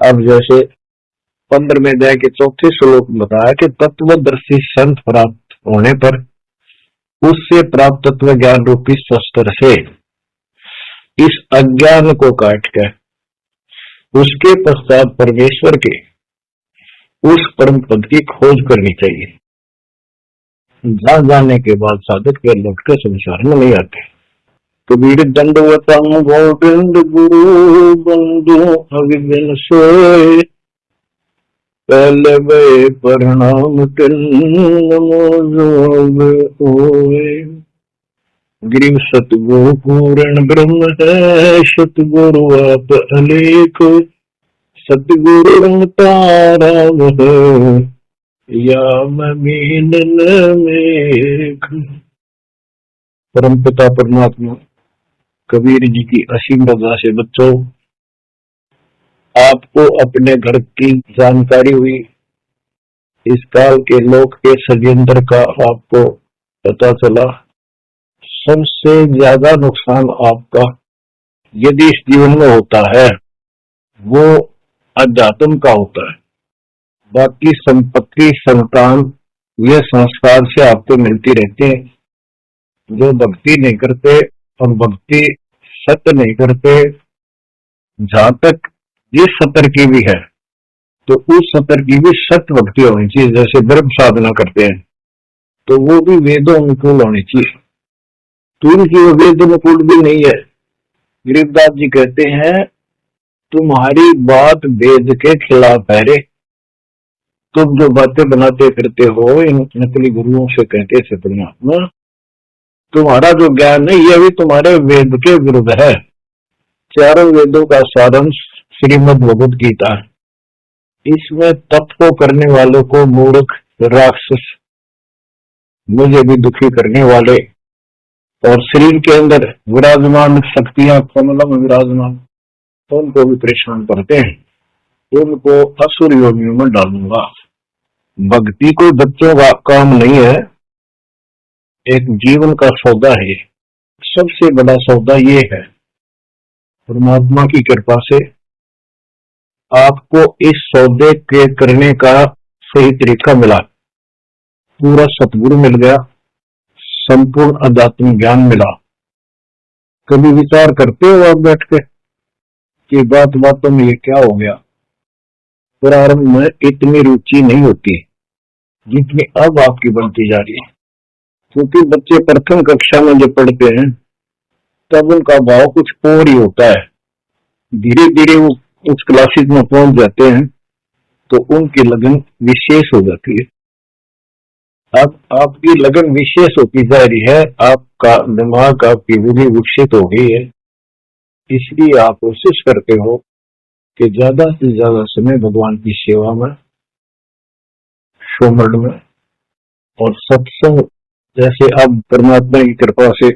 अब जैसे 15वें अध्याय के 4थे श्लोक में बताया कि तत्वदर्शी संत प्राप्त होने पर उससे प्राप्त तत्व ज्ञान रूपी शस्त्र से इस अज्ञान को काट कर उसके पश्चात परमेश्वर के उस परम पद की खोज करनी चाहिए। जहां जाने के बाद साधक के लौट कर संसार में नहीं आते। कबीर दंडवतम गोविंद गुरु बंधु अविबिन सोए, पहले वे प्रणाम कर नमो होए। गिरिव सतगुरु पूर्ण ब्रह्म है, सतगुरु आप अनेक, सतगुरु रंग तारा वह, या मीनन मेघ। परम पिता परमात्मा कबीर जी की असीम रजा से बच्चों, आपको अपने घर की जानकारी हुई, इस काल के लोक के षड्यंत्र का आपको पता चला। सबसे ज्यादा नुकसान आपका यदि इस जीवन में होता है वो अध्यात्म का होता है। बाकी संपत्ति संतान ये संस्कार से आपको मिलती रहती है। जो भक्ति नहीं करते और भक्ति सत्य नहीं करते, जहां तक जिस सतर की भी है तो उस सतर की भी सत्य भक्ति होनी चाहिए। जैसे ब्रह्म साधना करते हैं तो वो भी वेदों अनुकूल होनी चाहिए। तो उनकी वो वेद अनुकूल भी नहीं है। गरीबदास जी कहते हैं तुम्हारी बात वेद के खिलाफ है रे। तुम जो बातें बनाते फिरते हो इन नकली गुरुओं से कहते थे परमात्मा, तुम्हारा जो ज्ञान है यह भी तुम्हारे वेद के विरुद्ध है। चारों वेदों का सारांश श्रीमद् भगवद गीता है। इसमें तप को करने वालों को मूर्ख, राक्षस, मुझे भी दुखी करने वाले और शरीर के अंदर विराजमान शक्तियां कमलों में विराजमान तो उनको भी परेशान करते हैं, उनको असुर योनियों में डालूंगा। भक्ति कोई बच्चों का काम नहीं है, एक जीवन का सौदा है। सबसे बड़ा सौदा ये है, परमात्मा की कृपा से आपको इस सौदे के करने का सही तरीका मिला। पूरा सतगुरु मिल गया, संपूर्ण अध्यात्म ज्ञान मिला। कभी विचार करते हो आप बैठ के कि बातों में ये क्या हो गया? प्रारंभ में इतनी रुचि नहीं होती जितनी अब आपकी बनती जा रही है। क्योंकि बच्चे प्रथम कक्षा में जब पढ़ते हैं तब उनका भाव कुछ और ही होता है। धीरे धीरे वो उस क्लासेस में पहुंच जाते हैं तो उनकी लगन विशेष हो जाती है। अब आपकी लगन विशेष होती जा रही है, आपका दिमाग, आपकी बुद्धि विकसित हो गई है। इसलिए आप कोशिश करते हो कि ज्यादा से ज्यादा समय भगवान की सेवा में, सुमरण में और सत्संग। जैसे अब परमात्मा की कृपा से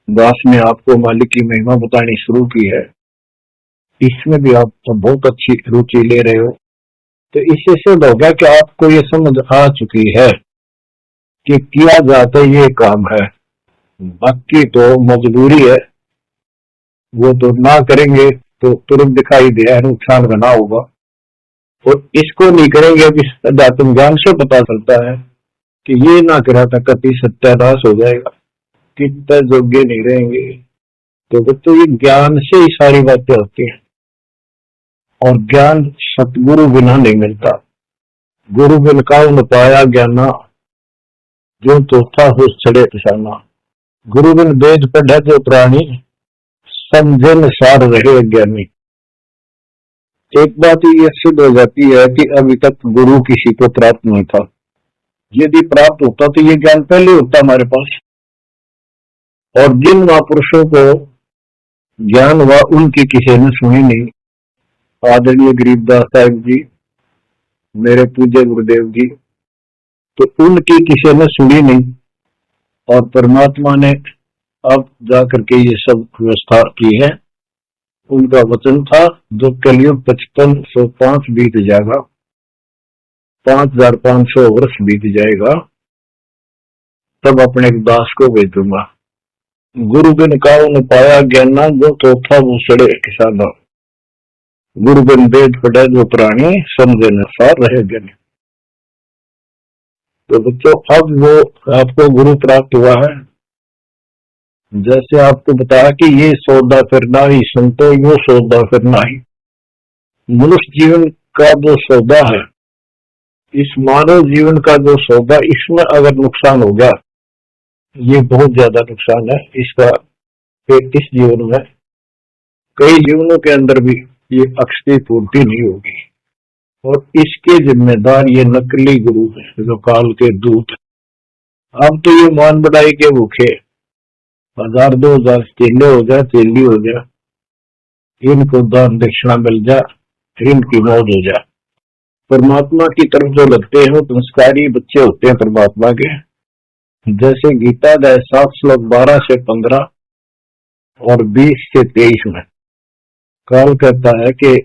दास ने आपको मालिक की महिमा बतानी शुरू की है, इसमें भी आप तो बहुत अच्छी रुचि ले रहे हो। तो इससे सिद्ध हो गया कि आपको ये समझ आ चुकी है कि किया जाता ये काम है। बाकी तो मजबूरी है, वो तो ना करेंगे तो तुरंत दिखाई दिया नुकसान बना होगा, और इसको नहीं करेंगे। अब इस अध्यात्म ज्ञान से पता चलता है कि ये ना करा था कति सत्यानाश हो जाएगा, कितने योग्य नहीं रहेंगे। तो ये ज्ञान से ही सारी बातें होती हैं, और ज्ञान सतगुरु बिना नहीं मिलता। गुरु बिन का न पाया ज्ञाना, जो तो था हो चढ़े किसाना। गुरु बिन वेद पढ़े जो प्राणी, समझन सार रहे ज्ञानी। एक बात ये सिद्ध हो जाती है कि अभी तक गुरु किसी को प्राप्त नहीं था। यदि प्राप्त होता तो ये ज्ञान पहले होता हमारे पास। और जिन महापुरुषों को ज्ञान हुआ उनकी किसी ने सुनी नहीं। आदरणीय गरीबदास साहिब जी, मेरे पूज्य गुरुदेव जी, तो उनकी किसी ने सुनी नहीं। और परमात्मा ने अब जाकर के ये सब व्यवस्था की है। उनका वचन था जो कलयुग 5505 बीत जाएगा, 5500 वर्ष बीत जाएगा, तब अपने दास को भेजूंगा। गुरु बिन काऊ न पाया ज्ञाना, जो तो था वो सड़े किसाना। गुरु बिन वेद पढ़े जो प्राणी, समझे न सार रहे ज्ञानी। तो बच्चों, अब वो आपको गुरु प्राप्त हुआ है। जैसे आपको बताया कि ये सौदा करना ही संतो, यो सौदा करना ही। मनुष्य जीवन का जो सौदा है, इस मानव जीवन का जो सौदा, इसमें अगर नुकसान हो गया, ये बहुत ज्यादा नुकसान है इसका। फिर इस जीवन में, कई जीवनों के अंदर भी ये अक्षय पूर्ति नहीं होगी। और इसके जिम्मेदार ये नकली गुरु है, जो काल के दूत। अब तो ये मान बढ़ाई के भूखे 1000 2000 चेले हो जाए, चेली हो जाए, इनको दान दक्षिणा मिल जाए, इनकी मौज हो जाए। परमात्मा की तरफ जो लगते हैं वो संस्कारी बच्चे होते हैं परमात्मा के। जैसे गीता का 7 श्लोक 12 से 15 और 20 से 23 में काल कहता है कि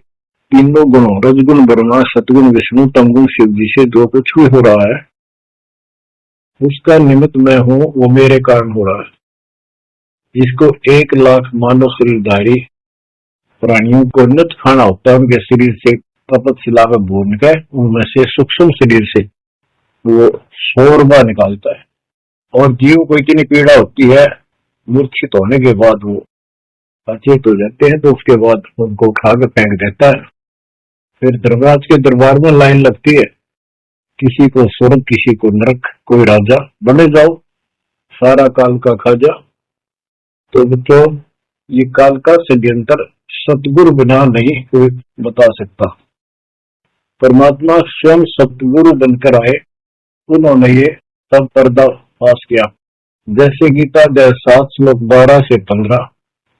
तीनों गुणों, रजगुण ब्रह्मा, सतगुण विष्णु, तमगुण शिव जी से जो कुछ भी हो रहा है, उसका निमित्त मैं हूं, वो मेरे कारण हो रहा है। इसको 1 लाख मानव शरीरधारी प्राणियों को नित खाना होता है। उनके शरीर से तपतशिला में भून के, उनमें से सूक्ष्म शरीर से वो शोरबा निकालता है। और जीव को इतनी पीड़ा होती है, मूर्छित होने के बाद वो अचेत हो जाते हैं, तो उसके बाद उनको उठाकर फेंक देता है। फिर धर्मराज के दरबार में लाइन लगती है, किसी को स्वर्ग, किसी को नरक, कोई राजा बने जाओ, सारा काल का खाजा। तो बच्चों, ये काल का षड्यंत्र सतगुरु बिना नहीं कोई बता सकता। परमात्मा स्वयं सतगुरु बनकर आए, उन्होंने ये सब पर्दा पास किया। जैसे गीता 7 श्लोक 12 से 15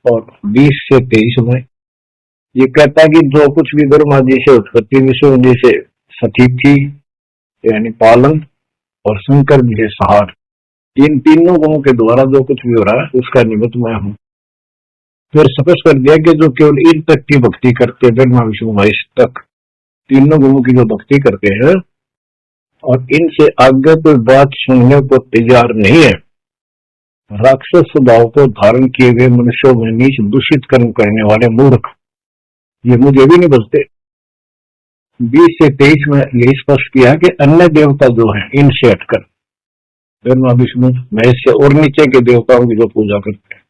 और 20 से 23 में ये कहता कि जो कुछ भी ब्रह्मा जी से उत्पत्ति, विष्णु जी से सतीथि यानी पालन, और शंकर जी से सहार, इन तीनों गुणों के द्वारा जो कुछ भी हो रहा है, उसका निमित्त मैं हूं। फिर स्पष्ट कर दिया कि जो केवल इन तक की भक्ति करते, ब्रह्मा विष्णु महेश तक तीनों गुणों की जो भक्ति करते हैं, और इनसे आगे कोई बात सुनने को तैयार नहीं है, राक्षस स्वभाव को धारण किए हुए मनुष्यों में नीच दूषित कर्म करने वाले मूर्ख, ये मुझे भी नहीं बचते। 20 से 23 में यही स्पष्ट किया कि अन्य देवता जो है, इनसे हटकर ब्रह्मा विष्णु महेश से और नीचे के देवताओं की जो पूजा करते हैं,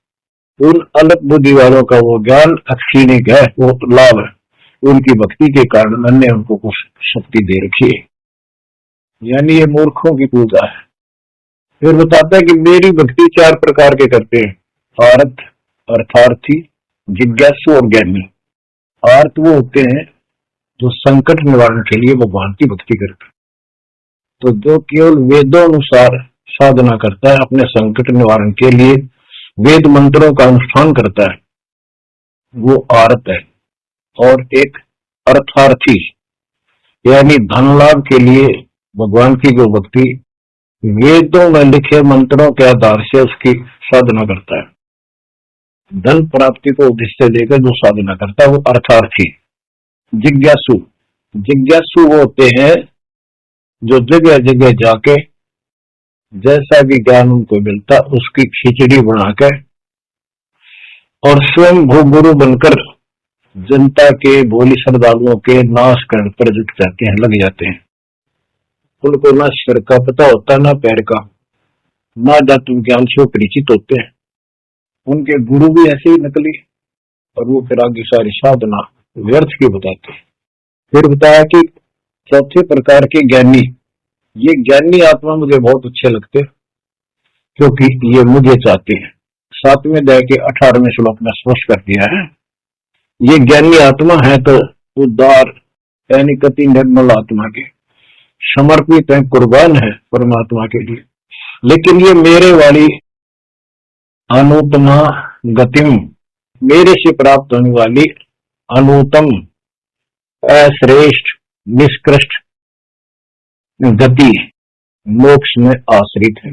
उन अल्प बुद्धि वालों का वो ज्ञान अक्षीणिक है, वो लाभ है। उनकी भक्ति के कारण अन्य उनको कुछ शक्ति दे रखी है, यानी ये मूर्खों की पूजा है। फिर बताता है कि मेरी भक्ति 4 प्रकार के करते हैं, आर्त, अर्थार्थी, जिज्ञासु और ज्ञानी। आर्त वो होते हैं जो संकट निवारण के लिए भगवान की भक्ति करते हैं। तो जो केवल वेदों अनुसार साधना करता है, अपने संकट निवारण के लिए वेद मंत्रों का अनुष्ठान करता है, वो आर्त है। और एक अर्थार्थी, यानी धन लाभ के लिए भगवान की जो भक्ति वेदों में लिखे मंत्रों के आधार से उसकी साधना करता है, धन प्राप्ति को उद्देश्य लेकर जो साधना करता है, वो अर्थार्थी। जिज्ञासु, जिज्ञासु वो होते हैं जो जगह जगह जाके जैसा भी ज्ञान उनको मिलता उसकी खिचड़ी बनाकर और स्वयं भूगुरु बनकर जनता के, भोली श्रद्धालुओं के नाश करने पर जुट जाते हैं, लग जाते हैं। उनको ना सिर का पता होता, ना पैर का, ना जातु ज्ञान से परिचित होते हैं। उनके गुरु भी ऐसे ही नकली, और वो फिर आगे सारी साधना व्यर्थ की बताते हैं। फिर बताया कि चौथे प्रकार के ज्ञानी, ये ज्ञानी आत्मा मुझे बहुत अच्छे लगते, क्योंकि ये मुझे चाहते हैं। 7वें अध्याय के 18वें श्लोक में स्पष्ट कर दिया है, ये ज्ञानी आत्मा है तो उदार, यानी कति निर्मल आत्मा के, समर्पित है, कुर्बान है परमात्मा के लिए। लेकिन ये मेरे वाली अनुत्तमा गतिम, मेरे से प्राप्त होने वाली अनुत्तम, अश्रेष्ठ, निष्कृष्ट गति मोक्ष में आश्रित है।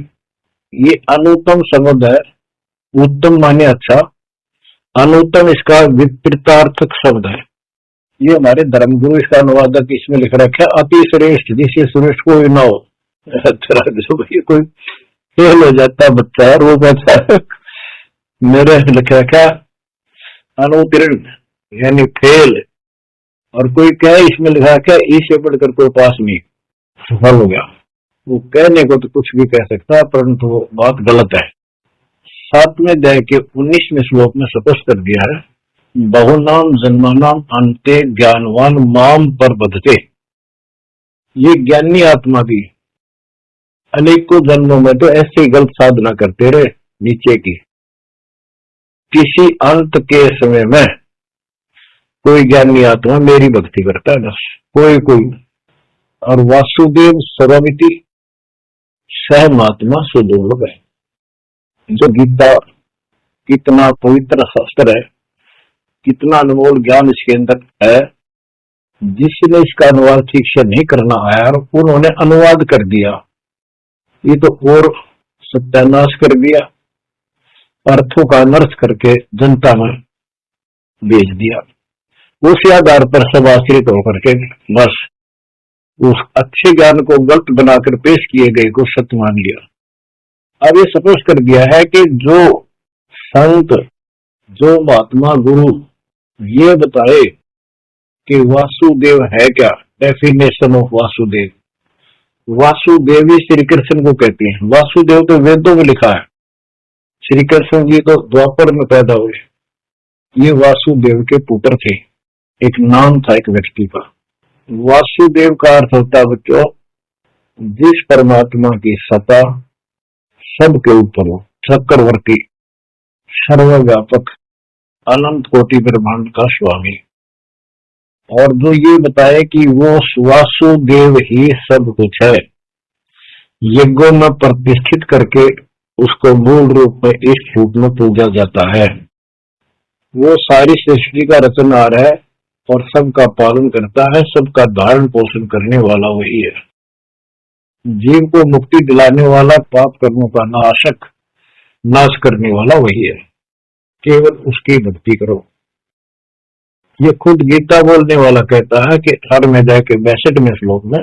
ये अनुत्तम शब्द है, उत्तम माने अच्छा, अनुत्तम इसका विपरीतार्थक शब्द है। ये हमारे धर्मगुरु इसका अनुवादक इसमें लिख रखा है, अति श्रेष्ठ, जिससे श्रेष्ठ कोई ना हो। जो भाई कोई फेल हो जाता बच्चा, वो कहता है मेरे लिख रखा अनुत्तीर्ण, यानी फेल, और कोई कहे इसमें लिखा क्या इससे पढ़कर कोई पास नहीं, सफल हो गया। वो कहने को तो कुछ भी कह सकता है, परंतु वो बात गलत है। 7वें अध्याय के 19वें श्लोक में स्पष्ट कर दिया है, बहुनाम जन्मानाम अंते ज्ञानवान माम पर बधते। ये ज्ञानी आत्मा भी अनेकों जन्मों में तो ऐसे ही गलत साधना करते रहे नीचे की, किसी अंत के समय में कोई ज्ञानी आत्मा मेरी भक्ति करता है, बस कोई। और वासुदेव सर्वमिति सहमात्मा सुदुर्लभ है। जो गीता कितना पवित्र शास्त्र है, कितना अनमोल ज्ञान इसके अंदर है। जिसने इसका अनुवाद ठीक से नहीं करना आया और उन्होंने अनुवाद कर दिया, ये तो और सत्यानाश कर दिया, अर्थों का अनर्थ करके जनता में भेज दिया। उस आधार पर सब आश्रित होकर के बस उस अच्छे ज्ञान को गलत बनाकर पेश किए गए को सत्य मान लिया। अब ये स्पष्ट कर दिया है कि जो संत, जो महात्मा गुरु ये बताए कि वासुदेव है क्या, डेफिनेशन ऑफ वासुदेव। वासुदेव ही श्री कृष्ण को कहते हैं। वासुदेव तो वेदों में लिखा है, श्री कृष्ण जी तो द्वापर में पैदा हुए। ये वासुदेव के पुत्र थे, एक नाम था एक व्यक्ति का। वासुदेव का अर्थ होता है बच्चों, जिस परमात्मा की सत्ता सबके ऊपर हो, चक्रवर्ती, सर्वव्यापक, अनंत कोटि ब्रह्मांड का स्वामी। और जो ये बताए कि वो वासुदेव ही सब कुछ है, यज्ञों में प्रतिष्ठित करके उसको मूल रूप में इस रूप में पूजा जाता है। वो सारी सृष्टि का रचनहार है और सबका पालन करता है, सबका धारण पोषण करने वाला वही है। जीव को मुक्ति दिलाने वाला, पाप कर्मों का नाश करने वाला वही है। केवल उसकी भक्ति करो। ये खुद गीता बोलने वाला कहता है कि 18वें अध्याय के 62वें श्लोक में,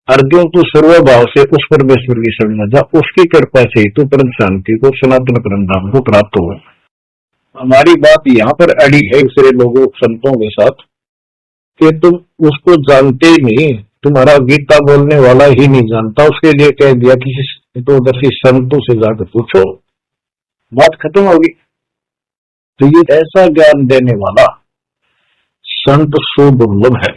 अर्जुन तू सर्वभाव से उस परमेश्वर की शरण जा, उसकी कृपा से ही तू परम शांति को, सनातन परम धाम को प्राप्त होगा। हमारी बात यहाँ पर अड़ी है दूसरे लोगों संतों के साथ कि तुम उसको जानते ही नहीं, तुम्हारा गीता बोलने वाला ही नहीं जानता। उसके लिए कह दिया किसी तो दर्शी संतों से जाकर पूछो, बात खत्म होगी। तो ये ऐसा ज्ञान देने वाला संत सुदुर्लभ है।